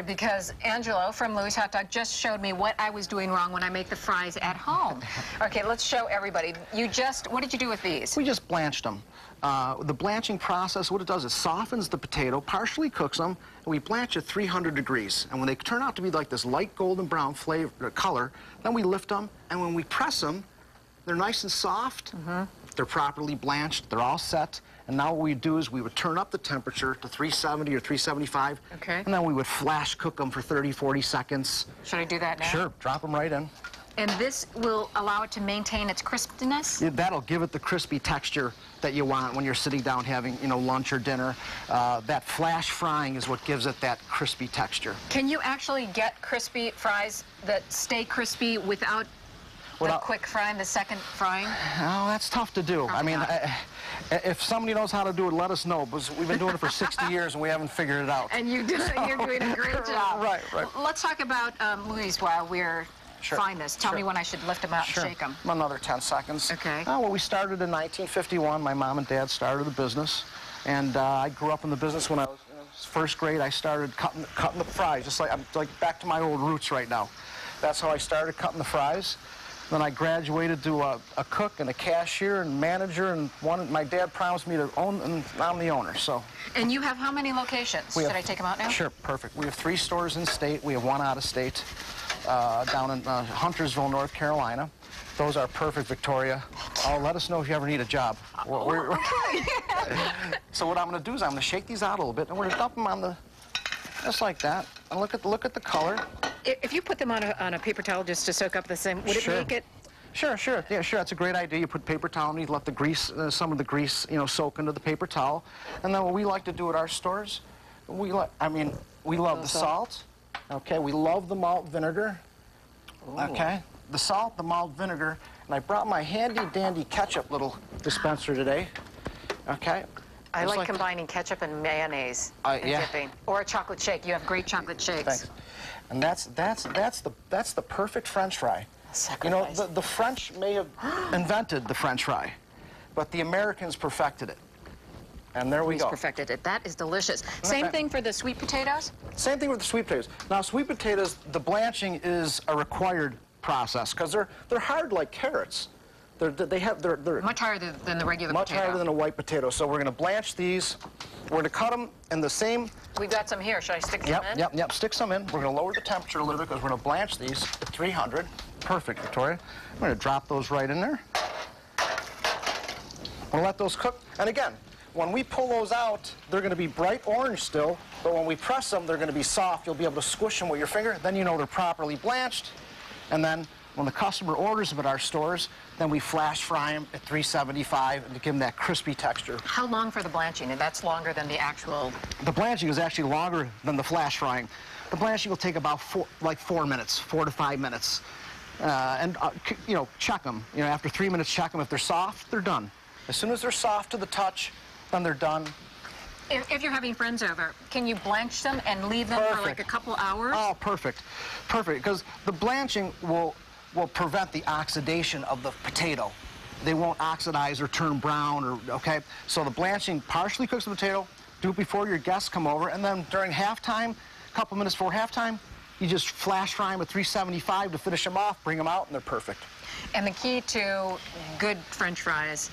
Because Angelo from Louie's Hot Dog just showed me what I was doing wrong when I make the fries at home. Okay, let's show everybody. What did you do with these? We just blanched them. The blanching process, what it does is softens the potato, partially cooks them, and we blanch at 300 degrees. And when they turn out to be like this light golden brown flavor, color, then we lift them, and when we press them, they're nice and soft. They're properly blanched. They're all set. And now what we do is we would turn up the temperature to 370 or 375. Okay. And then we would flash cook them for 30, 40 seconds. Should I do that now? Sure. Drop them right in. And this will allow it to maintain its crispiness? Yeah, that'll give it the crispy texture that you want when you're sitting down having, lunch or dinner. That flash frying is what gives it that crispy texture. Can you actually get crispy fries that stay crispy without the quick frying, the second frying? Oh, that's tough to do. I mean, if somebody knows how to do it, let us know, because we've been doing it for 60 years and we haven't figured it out. And you're doing a great job. Right. Let's talk about Louie's while we're frying this. Tell me when I should lift them out and shake them. Another 10 seconds. Okay. Well, we started in 1951. My mom and dad started the business, and I grew up in the business when I was in first grade. I started cutting the fries, just like back to my old roots right now. That's how I started cutting the fries. Then I graduated to a cook and a cashier and manager, and my dad promised me to own, and I'm the owner, so. And you have how many locations? Should I take them out now? Sure, perfect. We have 3 stores in state. We have 1 out of state, down in Huntersville, North Carolina. Those are perfect, Victoria. Let us know if you ever need a job. So what I'm going to do is I'm going to shake these out a little bit, and we're going to dump them on just like that. And look at the color. If you put them on a paper towel just to soak up the same, would it make it? Sure. Yeah, sure. That's a great idea. You put paper towel underneath, let the grease, some of the grease, soak into the paper towel. And then what we like to do at our stores, we love the salt. Okay, we love the malt vinegar. Ooh. Okay, the salt, the malt vinegar, and I brought my handy-dandy ketchup little dispenser today. Okay. I like combining ketchup and mayonnaise and dipping, or a chocolate shake. You have great chocolate shakes. Thanks. And that's the perfect French fry. The French may have invented the French fry, but the Americans perfected it. And there we go. Perfected it. That is delicious. Same thing for the sweet potatoes? Same thing with the sweet potatoes. Now, sweet potatoes, the blanching is a required process because they're hard like carrots. They're much harder than the regular potato. Much harder than a white potato. So we're going to blanch these. We're going to cut them in the same. We've got some here. Should I stick some in? Yep. Stick some in. We're going to lower the temperature a little bit because we're going to blanch these at 300. Perfect, Victoria. I'm going to drop those right in there. We'll let those cook. And again, when we pull those out, they're going to be bright orange still. But when we press them, they're going to be soft. You'll be able to squish them with your finger. Then you know they're properly blanched. And then when the customer orders them at our stores, then we flash fry them at 375 and to give them that crispy texture. How long for the blanching? And that's longer than the actual... The blanching is actually longer than the flash frying. The blanching will take about 4 minutes, 4 to 5 minutes. Check them. After 3 minutes, check them. If they're soft, they're done. As soon as they're soft to the touch, then they're done. If you're having friends over, can you blanch them and leave them for like a couple hours? Oh, perfect. Because the blanching will prevent the oxidation of the potato. They won't oxidize or turn brown, okay? So the blanching partially cooks the potato. Do it before your guests come over, and then during halftime, a couple minutes before halftime, you just flash fry them at 375 to finish them off, bring them out, and they're perfect. And the key to good French fries?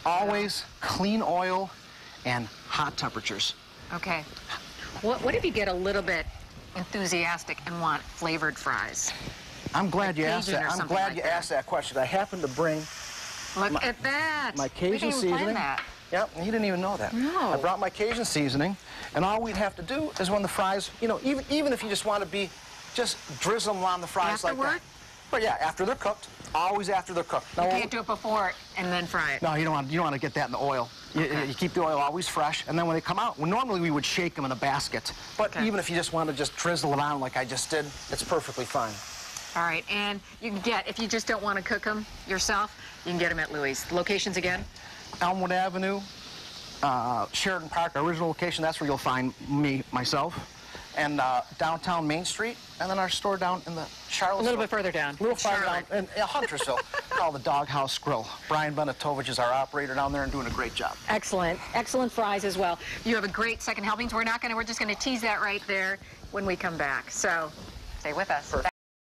Always clean oil and hot temperatures. Okay. What if you get a little bit enthusiastic and want flavored fries? I'm glad you asked that. I'm glad you asked that question. I happen to bring at that. My Cajun seasoning. Yep, you didn't even know that. No. I brought my Cajun seasoning, and all we'd have to do is when the fries, even if you just want to just drizzle them on the fries like that. But yeah, after they're cooked. Always after they're cooked. Now, you can't do it before and then fry it. No, you don't want to get that in the oil. You keep the oil always fresh, and then when they come out, normally we would shake them in a basket. But even if you just want to just drizzle it on like I just did, it's perfectly fine. All right, and you can if you just don't want to cook them yourself, you can get them at Louie's. Locations again? Elmwood Avenue, Sheridan Park, our original location. That's where you'll find myself. and downtown Main Street, and then our store down in the Charlottesville. A little bit further down. A little farther down in Huntersville, called the Doghouse Grill. Brian Benetovich is our operator down there and doing a great job. Excellent. Excellent fries as well. You have a great second helping. We're just going to tease that right there when we come back. So stay with us. Perfect.